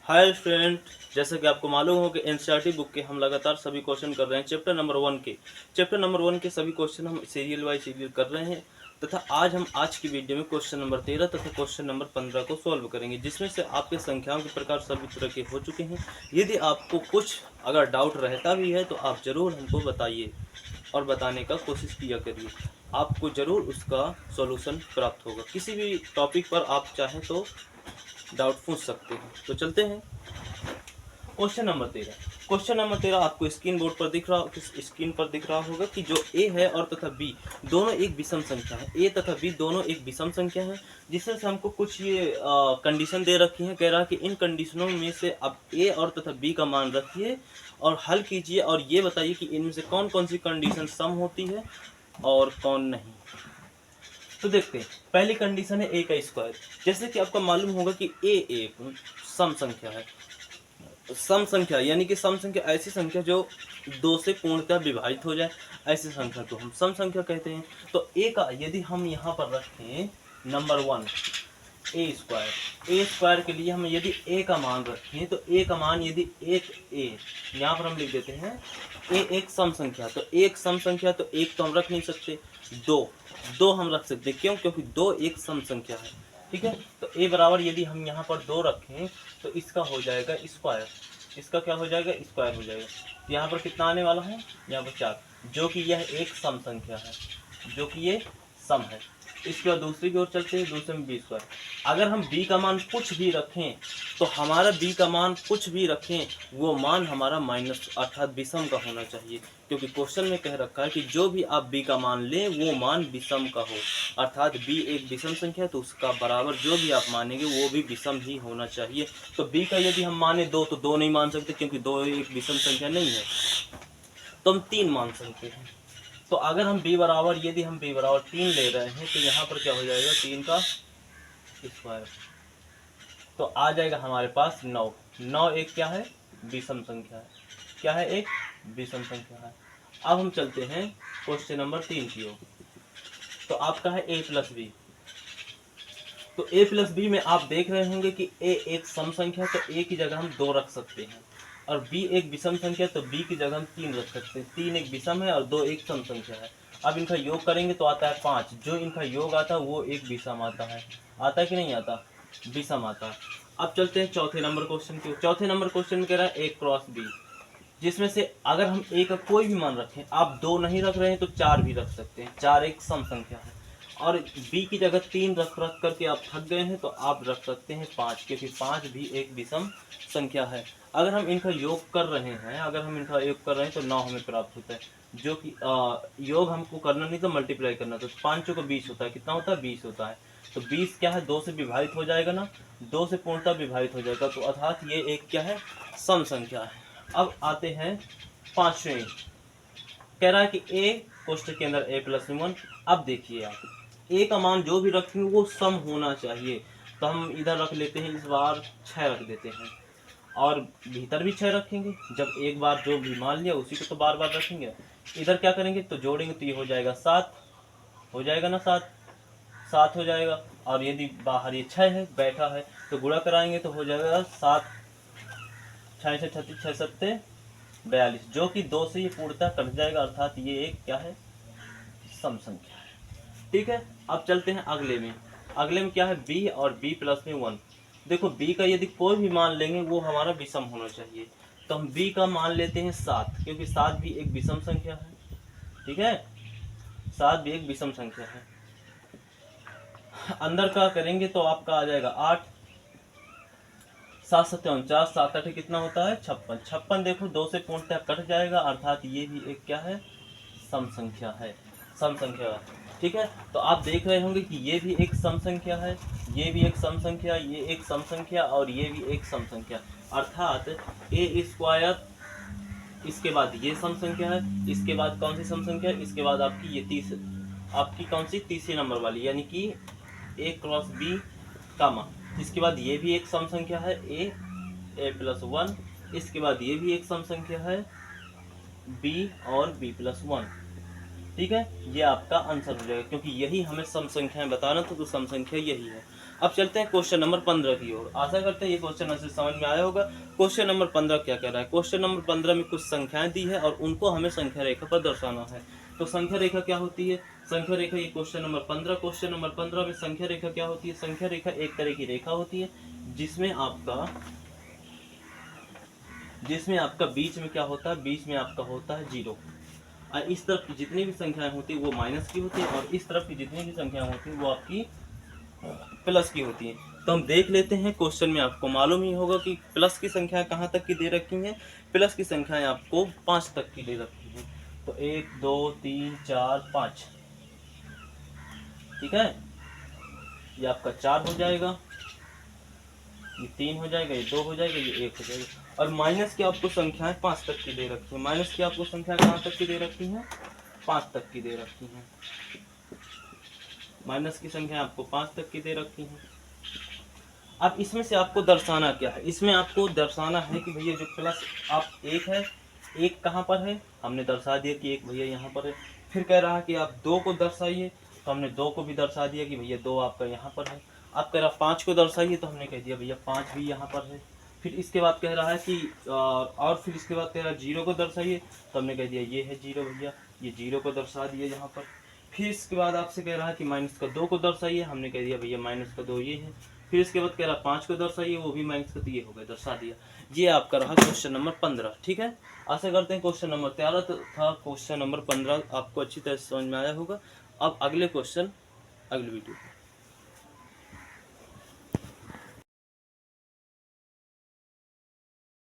Hi student, जैसा कि आपको मालूम हो कि एनसीईआरटी बुक के हम लगातार सभी क्वेश्चन कर रहे हैं। चैप्टर नंबर वन के सभी क्वेश्चन हम सीरियल वाइज सीरियल कर रहे हैं तथा आज की वीडियो में क्वेश्चन नंबर 13 तथा क्वेश्चन नंबर 15 को सॉल्व करेंगे, जिसमें से आपके संख्याओं के प्रकार सभी तरह के हो चुके हैं। यदि आपको कुछ अगर डाउट रहता भी है तो आप ज़रूर हमको बताइए और बताने का कोशिश किया करिए, आपको ज़रूर उसका सॉल्यूशन प्राप्त होगा। किसी भी टॉपिक पर आप चाहें तो डाउट पूछ सकते हैं। तो चलते हैं क्वेश्चन नंबर 13 आपको स्क्रीन पर दिख रहा होगा कि जो ए है और तथा बी दोनों एक विषम संख्या है। ए तथा बी दोनों एक विषम संख्या है, जिसमें से हमको कुछ ये कंडीशन दे रखी है। कह रहा है कि इन कंडीशनों में से अब ए और तथा बी का मान रखिए और हल कीजिए और ये बताइए कि इनमें से कौन कौन सी कंडीशन सम होती है और कौन नहीं। तो देखते हैं, पहली कंडीशन है ए का स्क्वायर। जैसे कि आपको मालूम होगा कि ए एक सम संख्या है। सम संख्या यानी कि सम संख्या ऐसी संख्या जो दो से पूर्णतः विभाजित हो जाए, ऐसी संख्या को हम सम संख्या कहते हैं। तो ए का यदि हम यहाँ पर रखें नंबर 1 ए स्क्वायर के लिए हम यदि ए का मान रखें तो ए का मान यदि एक ए यहाँ पर हम लिख देते हैं ए एक सम संख्या। तो एक सम संख्या तो एक तो हम रख नहीं सकते, दो हम रख सकते। क्यों? क्योंकि दो एक सम संख्या है। ठीक है, तो ए बराबर यदि हम यहाँ पर 2 रखें तो इसका हो जाएगा स्क्वायर। इसका क्या हो जाएगा? स्क्वायर हो जाएगा। तो यहाँ पर कितना आने वाला है? यहाँ पर 4, जो कि यह एक सम संख्या है, जो कि ये सम है। इसके बाद दूसरी की ओर चलते हैं, दूसरे में बी स्क्वायर। अगर हम बी का मान कुछ भी रखें तो हमारा बी का मान कुछ भी रखें वो मान हमारा माइनस अर्थात विषम का होना चाहिए, क्योंकि क्वेश्चन में कह रखा है कि जो भी आप बी का मान लें वो मान विषम का हो। अर्थात बी एक विषम संख्या है तो उसका बराबर जो भी आप मानेंगे वो भी विषम ही होना चाहिए। तो बी का यदि हम माने 2 तो 2 नहीं मान सकते, क्योंकि 2 एक विषम संख्या नहीं है, तो हम 3 मान सकते हैं। तो अगर हम यदि हम b बराबर 3 ले रहे हैं तो यहाँ पर क्या हो जाएगा? 3 का स्क्वायर। तो आ जाएगा हमारे पास 9 एक क्या है? विषम संख्या है। क्या है? एक विषम संख्या है। अब हम चलते हैं क्वेश्चन नंबर 3 की ओर। तो आपका है a प्लस बी। तो a प्लस बी में आप देख रहे होंगे कि a एक सम संख्या, तो a की जगह हम 2 रख सकते हैं, और b एक विषम संख्या तो b की जगह हम 3 रख सकते हैं। 3 एक विषम है और 2 एक सम संख्या है। अब इनका योग करेंगे तो आता है 5। जो इनका योग आता है वो एक विषम आता है। आता है कि नहीं आता? विषम आता है। अब चलते हैं चौथे नंबर क्वेश्चन की। चौथे नंबर क्वेश्चन में कह रहा है a क्रॉस b, जिसमें से अगर हम a का कोई भी मान रखें, आप 2 नहीं रख रहे हैं तो 4 भी रख सकते हैं। 4 एक सम संख्या है, और b की जगह 3 रख करके आप थक गए हैं तो आप रख सकते हैं 5, क्योंकि 5 भी एक विषम संख्या है। अगर हम इनका योग कर रहे हैं तो 9 हमें प्राप्त होता है, जो कि योग हमको करना नहीं तो मल्टीप्लाई करना। तो 5 को 20 होता है। कितना होता है? 20 होता है। तो 20 क्या है? 2 से विभाजित हो जाएगा ना, 2 से पूर्णतः विभाजित हो जाएगा, तो अर्थात ये एक क्या है? सम संख्या है। अब आते हैं 5वें। कह रहा है कि a कोष्ठक के अंदर a प्लस 1। अब देखिए आप a का मान जो भी रखेंगे वो सम होना चाहिए। तो हम इधर रख लेते हैं, इस बार 6 रख देते हैं, और भीतर भी 6 रखेंगे। जब एक बार जो भी मान लिया उसी को तो बार बार रखेंगे। इधर क्या करेंगे? तो जोड़ेंगे तो ये हो जाएगा 7, हो जाएगा ना 7 हो जाएगा। और यदि बाहर ये 6 है बैठा है तो गुणा कराएंगे तो हो जाएगा 7 6 से 36 6 सत्ते 42, जो कि 2 से ये पूर्णतः कट जाएगा, अर्थात ये एक क्या है? सम संख्या है। ठीक है, अब चलते हैं अगले में क्या है? b और b प्लस में 1। देखो b का यदि कोई भी मान लेंगे वो हमारा विषम होना चाहिए। तो हम b का मान लेते हैं 7, क्योंकि 7 भी एक विषम संख्या है। ठीक है, 7 भी एक विषम संख्या है। अंदर का करेंगे तो आपका आ जाएगा 8, 7 7 49, 7 8 कितना होता है? 56। 56 देखो 2 से पूर्णतः कट जाएगा, अर्थात ये भी एक क्या है? सम संख्या है। सम संख्या है। ठीक है, तो आप देख रहे होंगे कि ये भी एक सम संख्या है, ये भी एक सम संख्या, ये एक सम संख्या और ये भी एक सम संख्या, अर्थात a स्क्वायर, इसके बाद ये सम संख्या है, इसके बाद कौन सी सम संख्या है? इसके बाद आपकी ये आपकी कौन सी? तीसरी नंबर वाली, यानी कि a क्रॉस b कामा। इसके बाद ये भी एक सम संख्या है a प्लस 1। इसके बाद ये भी एक सम संख्या है b और b प्लस 1। ठीक है, ये आपका आंसर हो जाएगा, क्योंकि यही हमें सम संख्याएं बताना था, तो सम संख्या यही है। अब चलते हैं क्वेश्चन नंबर 15 की ओर। आशा करते हैं ये क्वेश्चन आपसे समझ में आया होगा। क्वेश्चन नंबर 15 क्या कह रहा है? क्वेश्चन नंबर 15 में कुछ संख्याएं दी है और उनको हमें संख्या रेखा पर दर्शाना है। तो संख्या रेखा क्या होती है? संख्या रेखा, ये क्वेश्चन नंबर 15, क्वेश्चन नंबर 15 में संख्या रेखा क्या होती है? संख्या रेखा एक तरह की रेखा होती है जिसमें आपका बीच में क्या होता है? बीच में आपका होता है 0। और इस तरफ की जितनी भी संख्याएं होती है वो माइनस की होती है और इस तरफ की जितनी भी संख्याएं होती है वो आपकी प्लस की होती है। तो हम देख लेते हैं, क्वेश्चन में आपको मालूम ही होगा कि प्लस की संख्याएं कहाँ तक की दे रखी हैं। प्लस की संख्याएं आपको 5 तक की दे रखी हैं। तो 1 2 3 4 5, ठीक है। ये आपका 4 हो जाएगा, ये 3 हो जाएगा, ये 2 हो जाएगा, ये 1 हो जाएगा। और माइनस की आपको संख्याएं 5 तक की दे रखी है। माइनस की आपको संख्या कहाँ तक की दे रखी है? 5 तक की दे रखी है। माइनस की संख्या आपको 5 तक की दे रखी है। अब इसमें से आपको दर्शाना क्या है? इसमें आपको दर्शाना है कि भैया जो प्लस आप 1 है, 1 कहाँ पर है? हमने दर्शा दिया कि 1 भैया यहाँ पर है। फिर कह रहा है कि आप 2 को दर्शाइए, तो हमने 2 को भी दर्शा दिया कि भैया 2 आपका यहाँ पर है। आप कह रहा 5 को दर्शाइए, तो हमने कह दिया भैया 5 भी यहाँ पर है। फिर इसके बाद कह रहा है कि और फिर इसके बाद कह रहा है 0 को दर्शाइए, तो हमने कह दिया ये है 0 भैया, ये 0 को दर्शा दिया यहाँ पर। फिर इसके बाद आपसे कह रहा है कि माइनस का 2 को दर्शाइए, हमने कह दिया भैया माइनस का 2 ये है। फिर इसके बाद कह रहा 5 को दर्शाइए, वो भी माइनस का 2 ये हो गया, दर्शा दिया। ये आपका रहा क्वेश्चन नंबर 15, ठीक है। आशा करते हैं क्वेश्चन नंबर 13 था, क्वेश्चन नंबर 15 आपको अच्छी तरह से समझ में आया होगा। अब अगले क्वेश्चन अगले वीडियो